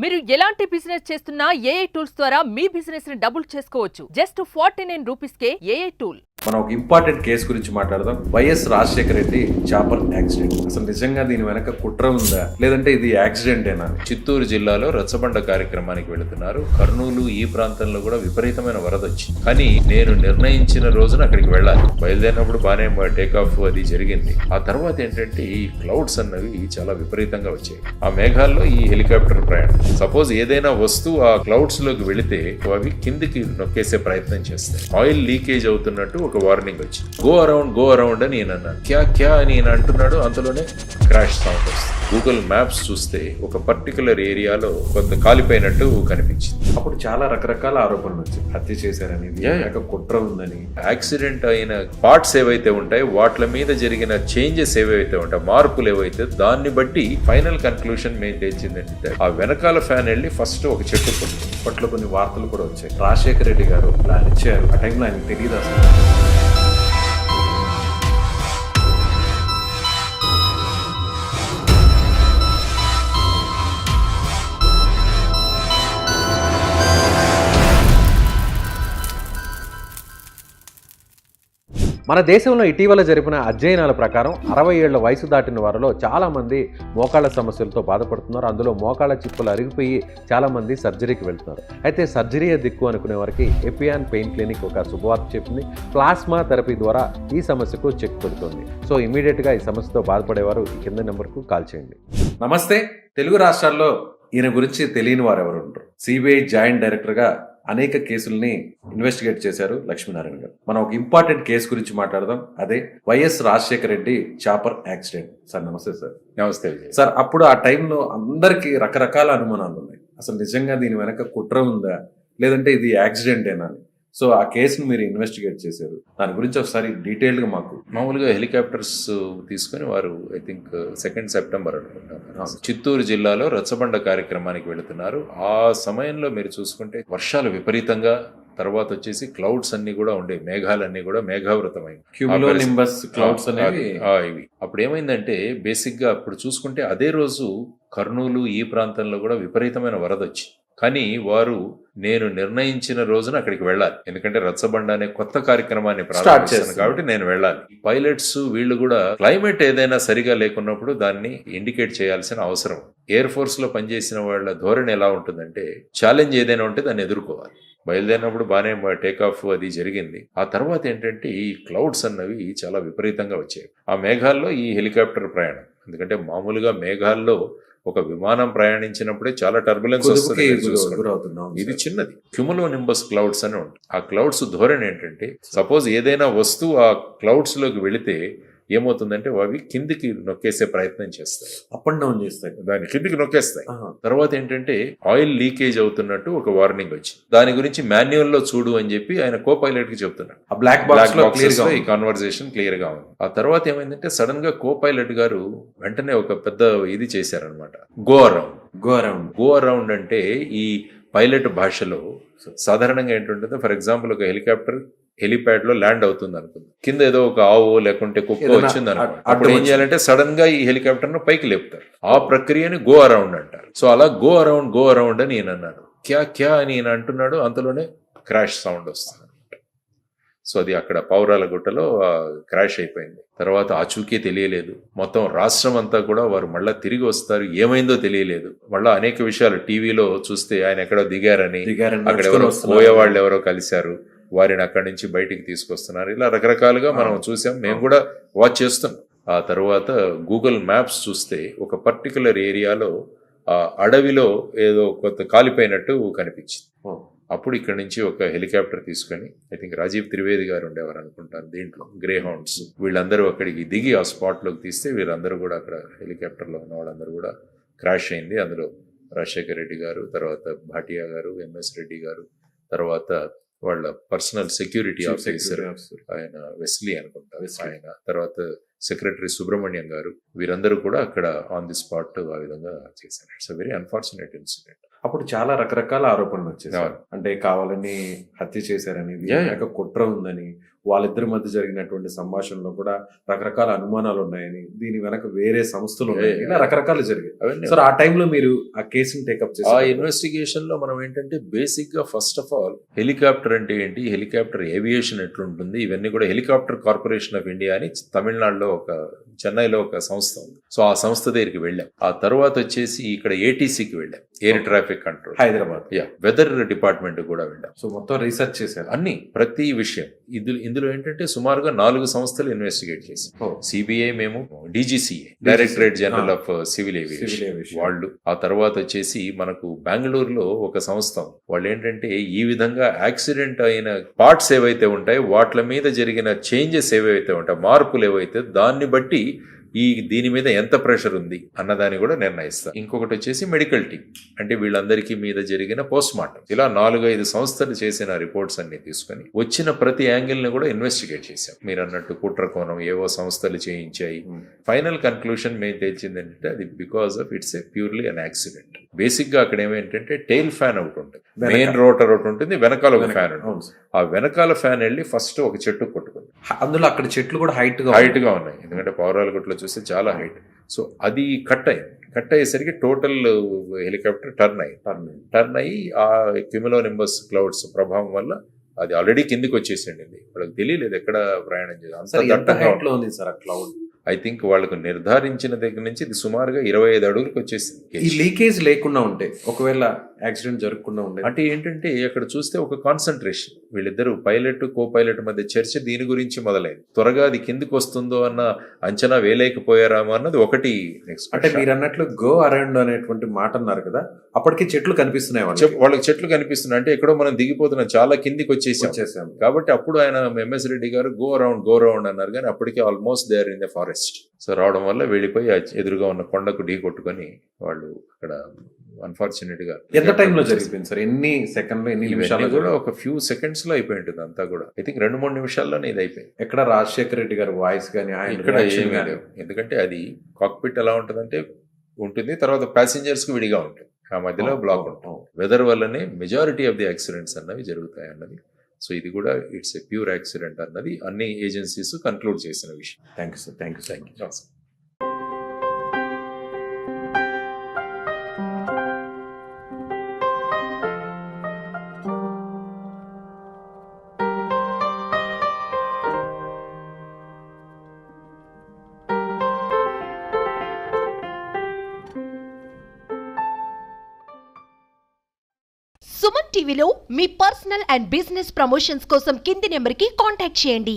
మీరు ఎలాంటి బిజినెస్ చేస్తున్నా ఏఐ టూల్స్ ద్వారా మీ బిజినెస్ ని డబుల్ చేసుకోవచ్చు. జస్ట్ 49 రూపీస్కే ఏఐ టూల్. మనం ఒక ఇంపార్టెంట్ కేసు గురించి మాట్లాడదాం. YS Rajasekhara Reddy chopper accident. అసలు నిజంగా దీని వెనక కుట్ర ఉందా, లేదంటే ఇది యాక్సిడెంటేనా? చిత్తూరు జిల్లాలో రచ్చబండ కార్యక్రమానికి వెళుతున్నారు. కర్నూలు ఈ ప్రాంతంలో కూడా విపరీతమైన వరద వచ్చింది. కానీ నేను నిర్ణయించిన రోజున అక్కడికి వెళ్ళాలి. బయలుదేరినప్పుడు బాగానే టేక్ ఆఫ్ అది జరిగింది. ఆ తర్వాత ఏంటంటే ఈ క్లౌడ్స్ అన్నవి చాలా విపరీతంగా వచ్చాయి. ఆ మేఘాల్లో ఈ హెలికాప్టర్ ప్రయాణం. సపోజ్ ఏదైనా వస్తువు ఆ క్లౌడ్స్ లోకి వెళితే అవి కిందికి నొక్కేసే ప్రయత్నం చేస్తాయి. ఆయిల్ లీకేజ్ అవుతున్నట్టు ఒక వార్నింగ్ వచ్చింది. గో అరౌండ్ అని నేను అన్నాను. క్యా అని నేను అంటున్నాడు. అంతలోనే క్రాష్ సౌండ్ వస్తుంది. గూగుల్ మ్యాప్స్ చూస్తే ఒక పర్టికులర్ ఏరియాలో కొంత కాలిపోయినట్టు కనిపించింది. అప్పుడు చాలా రకరకాల ఆరోపణలు వచ్చాయి. హత్య చేశారని, కుట్ర ఉందని. యాక్సిడెంట్ అయిన పార్ట్స్ ఏవైతే ఉంటాయో వాటి మీద జరిగిన చేంజెస్ ఏవైతే ఉంటాయో, మార్పులు ఏవైతే, దాన్ని బట్టి ఫైనల్ కన్క్లూషన్ మేము తెచ్చిందంటే ఆ వెనకాల ఫ్యాన్ వెళ్ళి ఫస్ట్ ఒక చెట్టు కొట్టింది. అప్పట్లో కొన్ని వార్తలు కూడా వచ్చాయి. రాజశేఖర రెడ్డి గారు ప్లాన్ ఇచ్చారు. ఆ టైంలో ఆయనకు తెలియదు అసలు. మన దేశంలో ఇటీవల జరిపిన అధ్యయనాల ప్రకారం 60 ఏళ్ల వయసు దాటిన వారిలో చాలామంది మోకాళ్ళ సమస్యలతో బాధపడుతున్నారు. అందులో మోకాళ్ళ చిప్పులు అరిగిపోయి చాలామంది సర్జరీకి వెళ్తున్నారు. అయితే సర్జరీయే దిక్కు అనుకునే వారికి ఎపియాన్ పెయిన్ క్లినిక్ ఒక శుభవార్త చెప్పింది. ప్లాస్మా థెరపీ ద్వారా ఈ సమస్యకు చెక్ పెడుతుంది. సో ఇమీడియట్గా ఈ సమస్యతో బాధపడేవారు ఈ కింద నెంబర్కు కాల్ చేయండి. నమస్తే. తెలుగు రాష్ట్రాల్లో ఈయన గురించి తెలియని వారు ఎవరు ఉంటారు? సిబిఐ జాయింట్ డైరెక్టర్గా అనేక కేసుల్ని ఇన్వెస్టిగేట్ చేశారు లక్ష్మీనారాయణ గారు. మనం ఒక ఇంపార్టెంట్ కేసు గురించి మాట్లాడదాం. అదే YS Rajasekhara Reddy chopper accident. Sir నమస్తే. సార్ నమస్తే సార్. అప్పుడు ఆ టైంలో అందరికీ రకరకాల అనుమానాలు ఉన్నాయి. అసలు నిజంగా దీని వెనక కుట్ర ఉందా, లేదంటే ఇది యాక్సిడెంటేనా అని. సో ఆ కేసును మీరు ఇన్వెస్టిగేట్ చేశారు. దాని గురించి ఒకసారి డీటెయిల్గా మాకు. మామూలుగా హెలికాప్టర్స్ తీసుకుని వారు ఐ థింక్ 2 సెప్టెంబర్ అనుకుంటారు చిత్తూరు జిల్లాలో రచ్చబండ కార్యక్రమానికి వెళుతున్నారు. ఆ సమయంలో మీరు చూసుకుంటే వర్షాలు విపరీతంగా, తర్వాత వచ్చేసి క్లౌడ్స్ అన్ని కూడా ఉండే, మేఘాలన్నీ కూడా మేఘావృతమైంది. క్లౌడ్స్ అనేవి ఇవి అప్పుడు ఏమైందంటే బేసిక్ గా అప్పుడు చూసుకుంటే అదే రోజు కర్నూలు ఈ ప్రాంతంలో కూడా విపరీతమైన వరద వచ్చింది. కానీ వారు నేను నిర్ణయించిన రోజున అక్కడికి వెళ్ళాలి. ఎందుకంటే రచ్చబండ అనే కొత్త కార్యక్రమాన్ని ప్రారంభిస్తాను కాబట్టి నేను వెళ్ళాలి. పైలట్స్ వీళ్ళు కూడా క్లైమేట్ ఏదైనా సరిగా లేకున్నప్పుడు దాన్ని ఇండికేట్ చేయాల్సిన అవసరం. ఎయిర్ ఫోర్స్ లో పనిచేసిన వాళ్ళ ధోరణి ఎలా ఉంటుందంటే ఛాలెంజ్ ఏదైనా ఉంటే దాన్ని ఎదుర్కోవాలి. బయలుదేరినప్పుడు బాగానే టేక్ ఆఫ్ అది జరిగింది. ఆ తర్వాత ఏంటంటే ఈ క్లౌడ్స్ అన్నవి చాలా విపరీతంగా వచ్చాయి. ఆ మేఘాల్లో ఈ హెలికాప్టర్ ప్రయాణం. ఎందుకంటే మామూలుగా మేఘాల్లో ఒక విమానం ప్రయాణించినప్పుడే చాలా టర్బులెన్స్ వస్తుంది. ఇది చిన్నది క్యుములో నింబస్ క్లౌడ్స్ అని ఉంటుంది. ఆ క్లౌడ్స్ ధోరణి ఏంటంటే సపోజ్ ఏదైనా వస్తువు ఆ క్లౌడ్స్ లోకి వెళితే ఏమవుతుందంటే అవి కిందికి నొక్కేసే ప్రయత్నం చేస్తాయి. అప్ అండ్ డౌన్ చేస్తాయి, దాన్ని కిందికి నొక్కేస్తాయి. తర్వాత ఏంటంటే ఆయిల్ లీకేజ్ అవుతున్నట్టు ఒక వార్నింగ్ వచ్చింది. దాని గురించి మాన్యువల్ లో చూడు అని చెప్పి ఆయన కో పైలట్ కి చెప్తున్నారు. ఆ బ్లాక్ బాక్స్ లో ఈ కాన్వర్సేషన్ క్లియర్ గా ఉంది. ఆ తర్వాత ఏమైందంటే సడన్ గా కో పైలట్ గారు వెంటనే ఒక పెద్ద ఇది చేశారనమాట. గో అరౌండ్ అంటే ఈ పైలట్ భాషలో సాధారణంగా ఏంటంటే ఫర్ ఎగ్జాంపుల్ ఒక హెలికాప్టర్ హెలిప్యాడ్ లో ల్యాండ్ అవుతుంది అనుకుంది. కింద ఏదో ఒక ఆవు లేకుంటే కుక్క వచ్చింది అనుకో, అప్పుడు ఏం చేయాలంటే సడన్ గా ఈ హెలికాప్టర్ ను పైకి లేపుతారు. ఆ ప్రక్రియని గో అరౌండ్ అంటారు. సో అలా గో అరౌండ్ అని నేను అన్నాను. క్యా అని నేను అంటున్నాడు. అంతలోనే క్రాష్ సౌండ్ వస్తుంది. సో అది అక్కడ పౌరాల గుట్టలో క్రాష్ అయిపోయింది. తర్వాత ఆచూకీ తెలియలేదు. మొత్తం రాష్ట్రం అంతా కూడా వారు మళ్ళా తిరిగి వస్తారు, ఏమైందో తెలియలేదు. మళ్ళా అనేక విషయాలు టీవీలో చూస్తే ఆయన ఎక్కడో దిగారని, అక్కడ ఎవరో పోయేవాళ్ళు ఎవరో కలిశారు, వారిని అక్కడి నుంచి బయటికి తీసుకొస్తున్నారు. ఇలా రకరకాలుగా మనం చూసాం. మేము కూడా వాచ్ చేస్తున్నాం. ఆ తర్వాత గూగుల్ మ్యాప్స్ చూస్తే ఒక పర్టికులర్ ఏరియాలో అడవిలో ఏదో కొత్త కాలిపోయినట్టు కనిపించింది. అప్పుడు ఇక్కడ నుంచి ఒక హెలికాప్టర్ తీసుకొని ఐ థింక్ రాజీవ్ త్రివేది గారు ఉండేవారు అనుకుంటారు దీంట్లో, గ్రే హౌండ్స్, వీళ్ళందరూ అక్కడికి దిగి ఆ స్పాట్ లోకి తీస్తే వీళ్ళందరూ కూడా అక్కడ హెలికాప్టర్ లో ఉన్న వాళ్ళందరూ కూడా క్రాష్ అయింది. అందులో రాజశేఖర రెడ్డి గారు, తర్వాత భాటియా గారు, ఎంఎస్ రెడ్డి గారు, తర్వాత వాళ్ళ పర్సనల్ సెక్యూరిటీ ఆఫీసర్ ఆయన వెస్లీ అనుకుంటారు ఆయన, తర్వాత సెక్రటరీ సుబ్రహ్మణ్యం గారు, వీరందరూ కూడా అక్కడ ఆన్ ది స్పాట్ ఆ విధంగా చేశారు. It's very unfortunate incident. అప్పుడు చాలా రకరకాల ఆరోపణలు వచ్చేసారు. అంటే కావాలని హత్య చేశారని, కుట్ర ఉందని, వాళ్ళిద్దరి మధ్య జరిగినటువంటి సంభాషణలో కూడా రకరకాల అనుమానాలు ఉన్నాయని, దీని వెనక వేరే సంస్థలు ఉన్నాయి, ఇలా రకరకాలు జరిగాయి. అవన్నీ సార్, ఆ టైంలో మీరు ఆ కేసుని టేకప్ ఆ చేశారు. ఇన్వెస్టిగేషన్ లో మనం ఏంటంటే బేసిక్ గా ఫస్ట్ ఆఫ్ ఆల్ హెలికాప్టర్ అంటే ఏంటి, హెలికాప్టర్ ఏవియేషన్ ఎట్లుంటుంది, ఇవన్నీ కూడా హెలికాప్టర్ కార్పొరేషన్ ఆఫ్ ఇండియా అని తమిళనాడులో చెన్నైలో ఒక సంస్థ ఉంది. సో ఆ సంస్థ దగ్గరికి వెళ్ళాం. ఆ తర్వాత వచ్చేసి ఇక్కడ ఏటీసీకి వెళ్ళాం, air traffic control Hyderabad. Weather department కూడా వెళ్ళాం. సో మొత్తం రీసెర్చ్ చేశారు. అన్ని ప్రతి విషయం ఇందులో ఏంటంటే సుమారుగా 4 సంస్థలు ఇన్వెస్టిగేట్ చేశాం. ఓ. సిబిఐ, మేము DGCA, directorate general of civil aviation వాళ్ళు, ఆ తర్వాత వచ్చేసి మనకు బెంగళూరులో ఒక సంస్థ ఉంది. వాళ్ళు ఏంటంటే ఈ విధంగా యాక్సిడెంట్ అయిన పార్ట్స్ ఏవైతే ఉంటాయో వాటి మీద జరిగిన చేంజెస్ ఏవైతే ఉంటాయో, మార్పులు ఏవైతే, దాన్ని బట్టి దీని మీద ఎంత ప్రెషర్ ఉంది అన్నదాన్ని కూడా నిర్ణయిస్తారు. ఇంకొకటి వచ్చేసి మెడికల్ టీమ్, అంటే వీళ్ళందరికీ మీద జరిగిన పోస్ట్ మార్టం. ఇలా 4-5 సంస్థలు చేసిన రిపోర్ట్స్ అన్ని తీసుకొని వచ్చిన ప్రతి యాంగిల్ ని కూడా ఇన్వెస్టిగేట్ చేశాం. మీరు అన్నట్టు కుట్ర కోణం ఏవో సంస్థలు చేయించాయి. ఫైనల్ కన్క్లూషన్ మేము తెలిసింది ఏంటంటే అది because of it's a purely an accident. Basic గా అక్కడ ఏమేంటంటే టైల్ ఫ్యాన్ ఒకటి ఉంటుంది, మెయిన్ రోటర్ ఒకటి ఉంటుంది, వెనకాల ఒక ఫ్యాన్ ఉంటుంది. ఆ వెనకాల ఫ్యాన్ వెళ్ళి ఫస్ట్ ఒక చెట్టు కొట్టుకుంది. అందులో అక్కడ చెట్లు కూడా హైట్ గా ఉన్నాయి, ఎందుకంటే పౌరాలగుట్లో చూస్తే చాలా హైట్. సో అది కట్ అయ్యేసరికి టోటల్ హెలికాప్టర్ టర్న్ అయ్యి ఆ క్యూములోనింబస్ క్లౌడ్స్ ప్రభావం వల్ల అది ఆల్రెడీ కిందికి వచ్చేసింది. వాళ్ళకి తెలియలేదు ఎక్కడ ప్రయాణం చేయాలి, అంత దట్టంగా ఉంది సార్ ఆ క్లౌడ్. ఐ థింక్ వాళ్ళకు నిర్ధారించిన దగ్గర నుంచి ఇది సుమారుగా 25 అడుగులకు వచ్చేసింది. ఈ లీకేజ్ లేకుండా ఉంటే, ఒకవేళ యాక్సిడెంట్ జరగకుండా ఉండే అంటే ఏంటంటే అక్కడ చూస్తే ఒక కాన్సన్ట్రేషన్, వీళ్ళిద్దరు పైలట్ కో పైలట్ మధ్య చర్చ దీని గురించి మొదలైంది. త్వరగా అది కిందికి వస్తుందో అన్న అంచనా వేయలేకపోయారామో అన్నది ఒకటి. నెక్స్ట్ అంటే మీరు అన్నట్లు గో అరౌండ్ అనేటువంటి మాట అన్నారు కదా, అప్పటికి చెట్లు కనిపిస్తున్నాయి వాళ్ళకి చెట్లు కనిపిస్తున్నాయి. అంటే ఎక్కడో మనం దిగిపోతున్నాం, చాలా కిందికి వచ్చేసాం కాబట్టి అప్పుడు ఆయన ఎంఎస్ రెడ్డి గారు గో అరౌండ్ అన్నారు, కానీ అప్పటికే almost they are in the forest. So రావడం వల్ల వెళ్ళిపోయి ఎదురుగా ఉన్న కొండకు ఢీ కొట్టుకొని వాళ్ళు అక్కడ అన్ఫార్చునేట్ గా. ఎంత టైంలో జరిగిపోయింది సార్? ఎన్ని సెకండ్లు, ఎన్ని నిమిషాలు? కూడా ఒక ఫ్యూ సెకండ్స్ లో అయిపోయి ఉంటుంది అంతా కూడా. ఐ థింక్ 2-3 నిమిషాల్లోనే ఇది అయిపోయింది. ఎక్కడ రాజశేఖర రెడ్డి గారి వాయిస్ కానీ ఇక్కడ ఎందుకంటే అది కాక్పిట్ ఎలా ఉంటుందంటే ఉంటుంది, తర్వాత ప్యాసింజర్స్ కు విడిగా ఉంటుంది, ఆ మధ్యలో బ్లాక్ ఉంటుంది. వెదర్ వల్లనే మెజారిటీ ఆఫ్ ది యాక్సిడెంట్స్ అన్నవి జరుగుతాయి అన్నది. సో ఇది కూడా ఇట్స్ ఎ ప్యూర్ యాక్సిడెంట్ అన్నది అన్ని ఏజెన్సీస్ కన్క్లూడ్ చేసిన విషయం. Thank you sir. Thank you. Suman టీవీలో మీ పర్సనల్ అండ్ బిజినెస్ ప్రమోషన్స్ కోసం కింది నెంబర్కి కాంటాక్ట్ చేయండి.